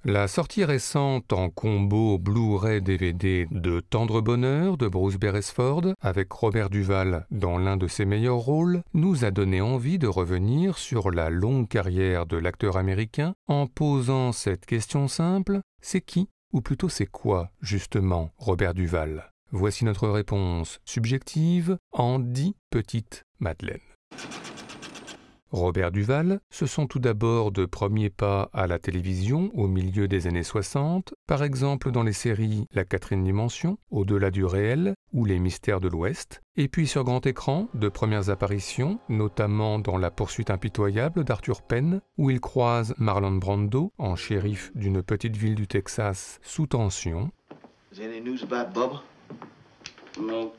La sortie récente en combo Blu-ray DVD de Tendre Bonheur de Bruce Beresford avec Robert Duvall dans l'un de ses meilleurs rôles nous a donné envie de revenir sur la longue carrière de l'acteur américain en posant cette question simple, c'est qui, ou plutôt c'est quoi, justement, Robert Duvall? Voici notre réponse subjective en 10 petites madeleines. Robert Duvall, ce sont tout d'abord de premiers pas à la télévision au milieu des années 60, par exemple dans les séries La quatrième dimension, Au-delà du réel ou Les mystères de l'Ouest, et puis sur grand écran, de premières apparitions, notamment dans La poursuite impitoyable d'Arthur Penn, où il croise Marlon Brando en shérif d'une petite ville du Texas sous tension. Is any news about Bubba? No.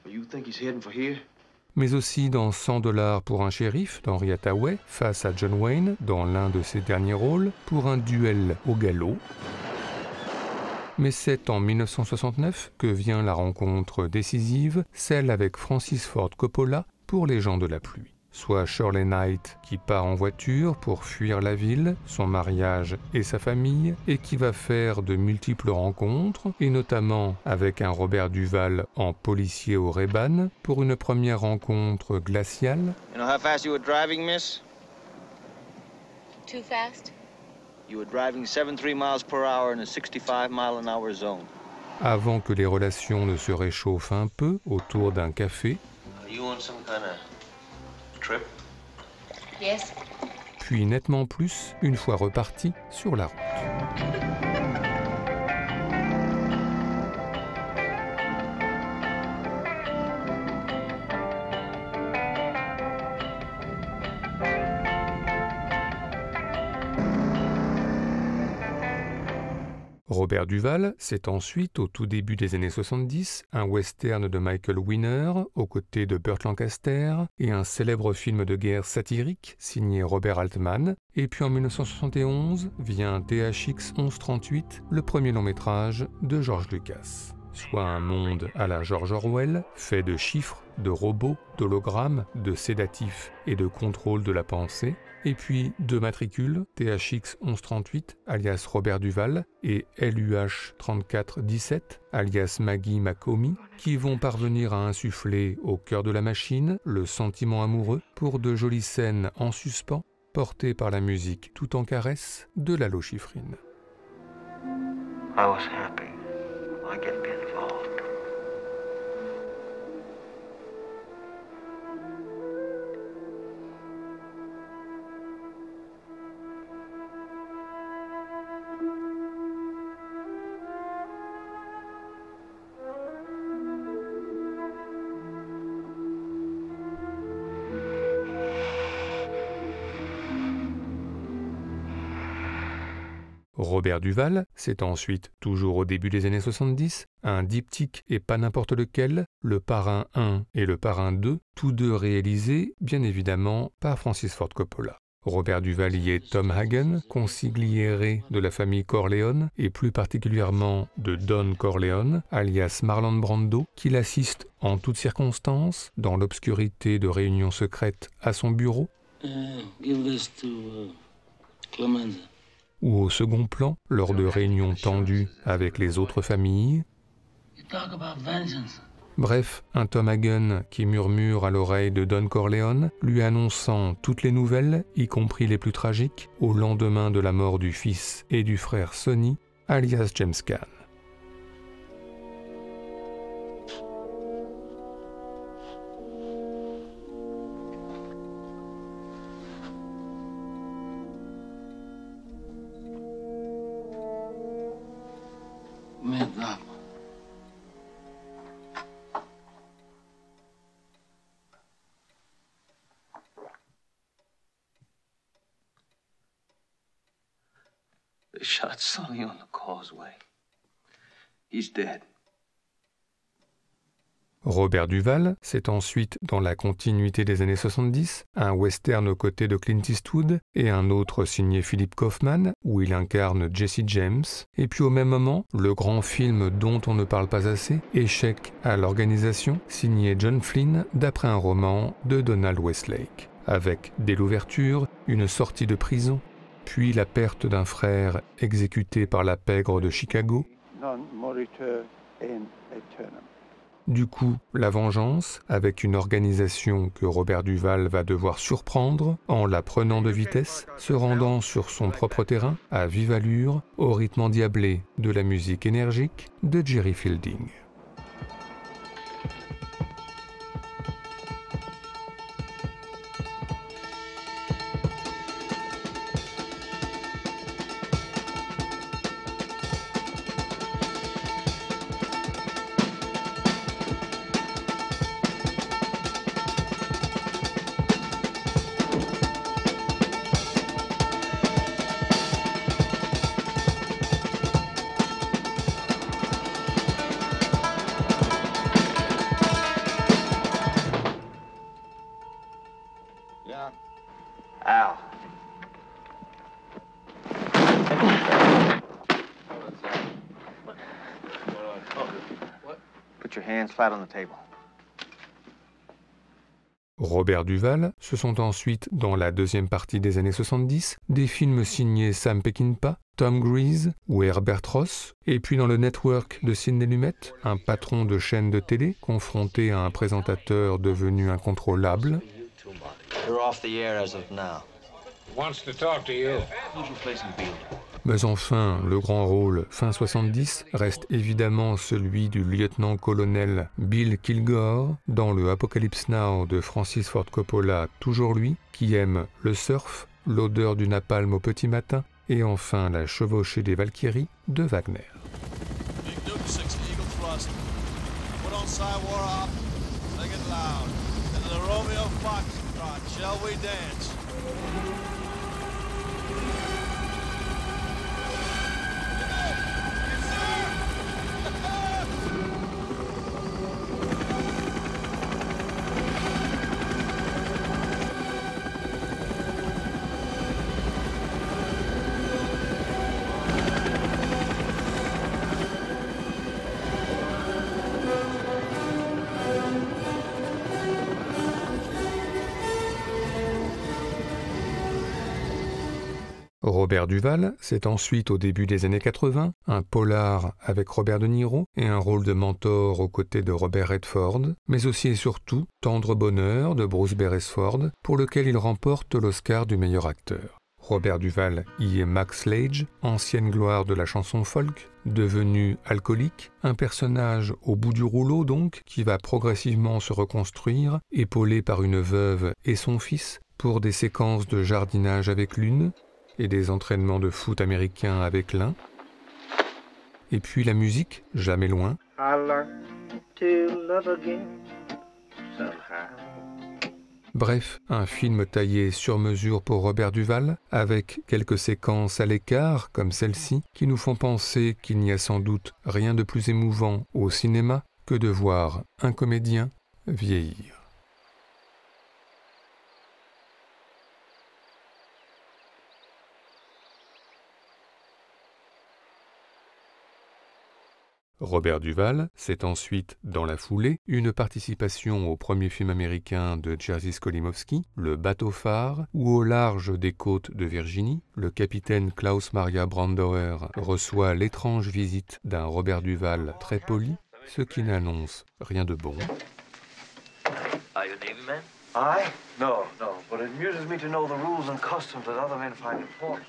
You think he's heading for here? Mais aussi dans 100 $ pour un shérif d'Henry Hathaway face à John Wayne dans l'un de ses derniers rôles pour un duel au galop. Mais c'est en 1969 que vient la rencontre décisive, celle avec Francis Ford Coppola pour Les gens de la pluie. Soit Shirley Knight qui part en voiture pour fuir la ville, son mariage et sa famille, et qui va faire de multiples rencontres, et notamment avec un Robert Duvall en policier au Ray-Ban, pour une première rencontre glaciale. You know how fast you were driving, miss? Too fast? You were driving 73 miles per hour in a 65-mile-an-hour zone. Avant que les relations ne se réchauffent un peu autour d'un café. Are you on some kind of trip? Yes. Puis nettement plus une fois reparti sur la route. Robert Duvall, c'est ensuite, au tout début des années 70, un western de Michael Winner, aux côtés de Burt Lancaster, et un célèbre film de guerre satirique, signé Robert Altman. Et puis en 1971, vient THX 1138, le premier long métrage de George Lucas. Soit un monde à la George Orwell, fait de chiffres, de robots, d'hologrammes, de sédatifs et de contrôle de la pensée, et puis deux matricules, THX 1138, alias Robert Duvall, et LUH 3417, alias Maggie McComie, qui vont parvenir à insuffler au cœur de la machine le sentiment amoureux pour de jolies scènes en suspens, portées par la musique tout en caresse de Lalo Schifrin. I was happy. I get involved. Robert Duvall, c'est ensuite, toujours au début des années 70, un diptyque et pas n'importe lequel, Le Parrain 1 et Le Parrain 2, tous deux réalisés, bien évidemment, par Francis Ford Coppola. Robert Duvall y est Tom Hagen, consigliere de la famille Corleone, et plus particulièrement de Don Corleone, alias Marlon Brando, qui l'assiste en toutes circonstances, dans l'obscurité de réunions secrètes à son bureau, Give this to Clemenza. ou au second plan, lors de réunions tendues avec les autres familles. You talk about vengeance. Bref, un Tom Hagen qui murmure à l'oreille de Don Corleone, lui annonçant toutes les nouvelles, y compris les plus tragiques, au lendemain de la mort du fils et du frère Sonny, alias James Caan. Mesdames. They shot Sonny on the causeway. He's dead. Robert Duvall, c'est ensuite, dans la continuité des années 70, un western aux côtés de Clint Eastwood et un autre signé Philip Kaufman, où il incarne Jesse James, et puis au même moment, le grand film dont on ne parle pas assez, Échec à l'organisation, signé John Flynn, d'après un roman de Donald Westlake, avec, dès l'ouverture, une sortie de prison, puis la perte d'un frère exécuté par la pègre de Chicago. Non moritur in aeternum. Du coup, la vengeance, avec une organisation que Robert Duvall va devoir surprendre en la prenant de vitesse, se rendant sur son propre terrain, à vive allure, au rythme endiablé de la musique énergique de Jerry Fielding. Yeah. Al. Put your hands flat on the table. Robert Duvall, ce sont ensuite, dans la deuxième partie des années 70, des films signés Sam Peckinpah, Tom Grease ou Herbert Ross, et puis dans le Network de Sidney Lumet, un patron de chaîne de télé confronté à un présentateur devenu incontrôlable. You're off the air as of now. Wants to talk to you. Who's replacing Beale? Mais enfin, le grand rôle fin 70 reste évidemment celui du lieutenant-colonel Bill Kilgore dans le Apocalypse Now de Francis Ford Coppola, toujours lui, qui aime le surf, l'odeur du napalm au petit matin et enfin la chevauchée des Valkyries de Wagner. Big Duke 6 Eagle thrust. Put on sidewall up. Make it loud. And the Romeo Foxtrot. Shall we dance? Robert Duvall, c'est ensuite au début des années 80, un polar avec Robert De Niro et un rôle de mentor aux côtés de Robert Redford, mais aussi et surtout Tendre Bonheur de Bruce Beresford, pour lequel il remporte l'Oscar du meilleur acteur. Robert Duvall y est Max Slade, ancienne gloire de la chanson folk, devenu alcoolique, un personnage au bout du rouleau donc, qui va progressivement se reconstruire, épaulé par une veuve et son fils, pour des séquences de jardinage avec l'une, et des entraînements de foot américains avec l'un. Et puis la musique, jamais loin. Bref, un film taillé sur mesure pour Robert Duvall, avec quelques séquences à l'écart, comme celle-ci, qui nous font penser qu'il n'y a sans doute rien de plus émouvant au cinéma que de voir un comédien vieillir. Robert Duvall, c'est ensuite, dans la foulée, une participation au premier film américain de Jerzy Skolimowski, Le bateau-phare, où au large des côtes de Virginie, le capitaine Klaus Maria Brandauer reçoit l'étrange visite d'un Robert Duvall très poli, ce qui n'annonce rien de bon. Are you a Navy man? I? No, but it amuses me to know the rules and customs that other men find important.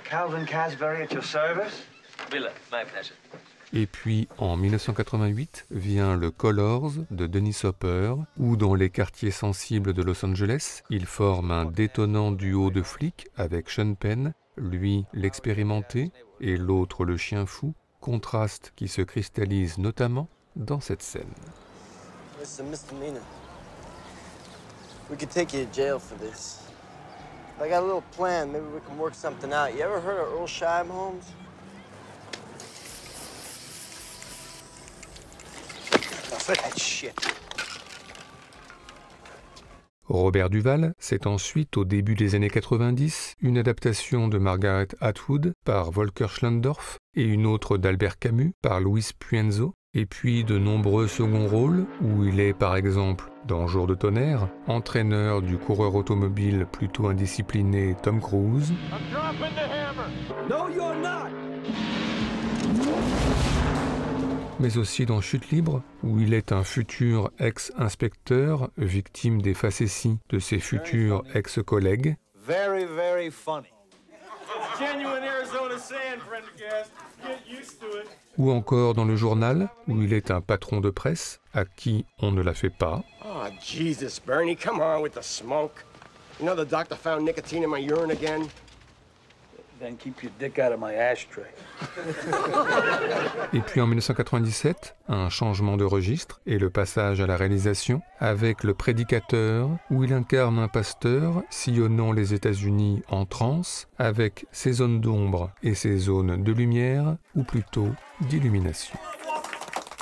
Calvin Casbury at your service? Bill, my pleasure. Et puis, en 1988, vient le Colors de Dennis Hopper, où dans les quartiers sensibles de Los Angeles, il forme un détonnant duo de flics avec Sean Penn, lui l'expérimenté et l'autre le chien fou, contraste qui se cristallise notamment dans cette scène. It's a misdemeanor. We could take you to jail for this. I got a little plan. Maybe we can work something out. You ever heard of Earl Scheibholz? Robert Duvall, c'est ensuite, au début des années 90, une adaptation de Margaret Atwood par Volker Schlendorf et une autre d'Albert Camus par Luis Puenzo, et puis de nombreux seconds rôles où il est par exemple dans Jour de tonnerre, entraîneur du coureur automobile plutôt indiscipliné Tom Cruise, mais aussi dans Chute libre, où il est un futur ex-inspecteur victime des facéties de ses futurs ex-collègues. Very, very funny. Genuine Arizona sand, Prendergast. Get used to it. Ou encore dans Le Journal, où il est un patron de presse à qui on ne la fait pas. Oh, Jesus, Bernie, come on with the smoke. You know the doctor found nicotine in my urine again? Then keep your dick out of my ashtray. Et puis en 1997, un changement de registre et le passage à la réalisation avec Le Prédicateur, où il incarne un pasteur sillonnant les États-Unis en transe avec ses zones d'ombre et ses zones de lumière, ou plutôt d'illumination.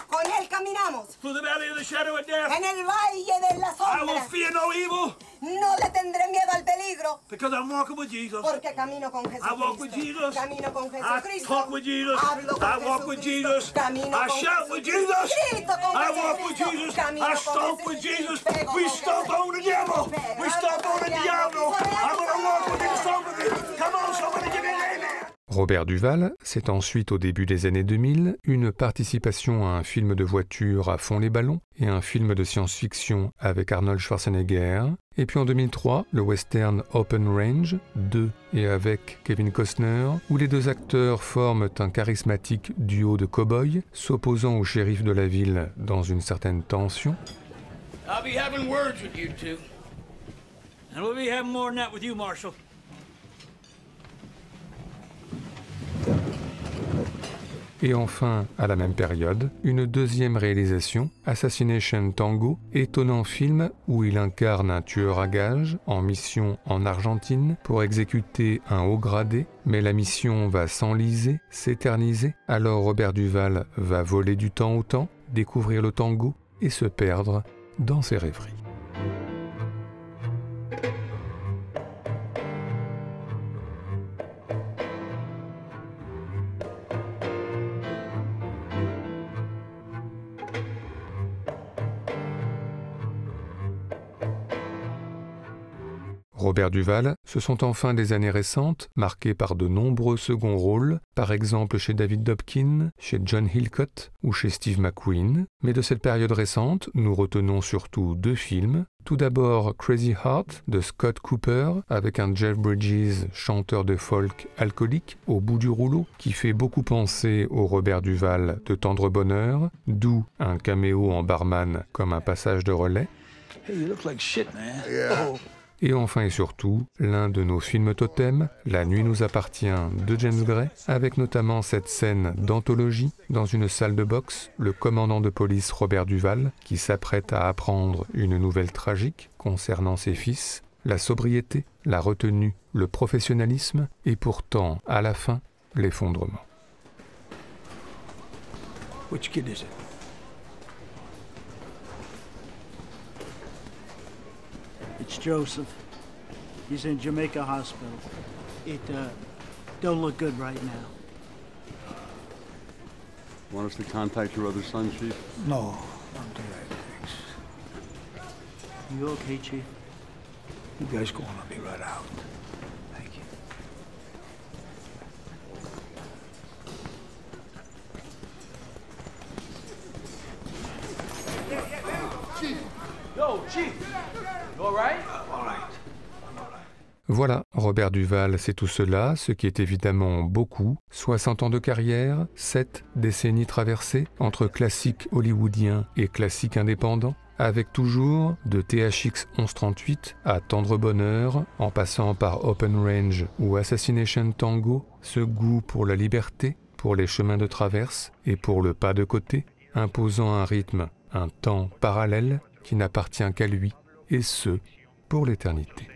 Con él caminamos. Through the valley of the shadow of death, En el valle de la I will sombra. fear no evil, No le tendré miedo al peligro. because I'm walking with Jesus. Porque camino con I walk with Jesucristo. Jesus. Camino con I Jesucristo. talk with Jesus. Hablo con I walk with Jesucristo. Jesus. Camino I con shout with Jesucristo. Jesus. Grito con I walk with Jesucristo. Jesus. Camino I con stomp with Jesucristo. Jesus. Pego We con stomp on the devil. We stomp on the diablo. I'm going to walk with him, stomp with him. Come on, somebody give me an amen. Robert Duvall, c'est ensuite au début des années 2000 une participation à un film de voiture à fond les ballons et un film de science-fiction avec Arnold Schwarzenegger. Et puis en 2003, le western Open Range 2 et avec Kevin Costner, où les deux acteurs forment un charismatique duo de cow-boys s'opposant au shérif de la ville dans une certaine tension. I'll be having words with you two. And we'll be having more than that with you, Marshal. Et enfin, à la même période, une deuxième réalisation, Assassination Tango, étonnant film où il incarne un tueur à gages en mission en Argentine pour exécuter un haut gradé, mais la mission va s'enliser, s'éterniser, alors Robert Duvall va voler du temps au temps, découvrir le tango et se perdre dans ses rêveries. Robert Duvall, ce sont enfin des années récentes, marquées par de nombreux seconds rôles, par exemple chez David Dobkin, chez John Hillcoat ou chez Steve McQueen. Mais de cette période récente, nous retenons surtout deux films. Tout d'abord Crazy Heart de Scott Cooper, avec un Jeff Bridges, chanteur de folk alcoolique, au bout du rouleau, qui fait beaucoup penser au Robert Duvall de Tendre Bonheur, d'où un caméo en barman comme un passage de relais. Hey, you look like shit, man. Yeah. Et enfin et surtout, l'un de nos films totems, La nuit nous appartient de James Gray, avec notamment cette scène d'anthologie dans une salle de boxe, le commandant de police Robert Duvall, qui s'apprête à apprendre une nouvelle tragique concernant ses fils, la sobriété, la retenue, le professionnalisme et pourtant, à la fin, l'effondrement. Which kid is it? It's Joseph. He's in Jamaica Hospital. It don't look good right now. Want us to contact your other son, Chief? No, don't do that, thanks. You okay, Chief? You guys go on, I'll be right out. Thank you. Yo, Chief. You all right? All right. Voilà, Robert Duvall, c'est tout cela, ce qui est évidemment beaucoup. 60 ans de carrière, 7 décennies traversées, entre classiques hollywoodiens et classiques indépendants, avec toujours de THX 1138 à Tendre Bonheur, en passant par Open Range ou Assassination Tango, ce goût pour la liberté, pour les chemins de traverse et pour le pas de côté, imposant un rythme, un temps parallèle qui n'appartient qu'à lui, et ce, pour l'éternité.